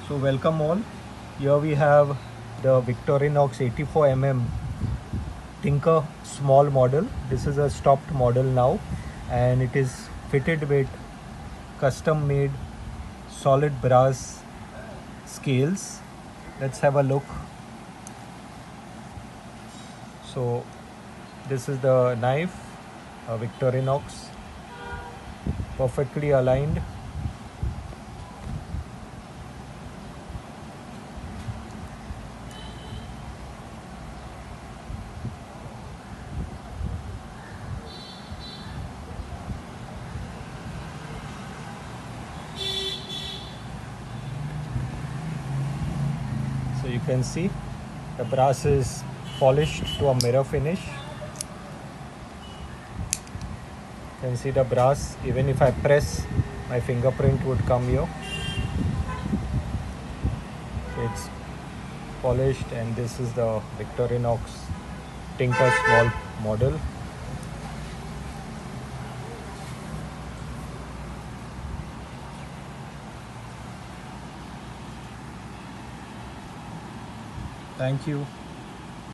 So welcome all. Here we have the Victorinox 84mm Tinker small model. This is a stopped model now, and it is fitted with custom made solid brass scales. Let's have a look. So this is the knife, a Victorinox, perfectly aligned. So you can see the brass is polished to a mirror finish. You can see the brass, even if I press, my fingerprint would come here. So it's polished, and this is the Victorinox Tinker small model. Thank you.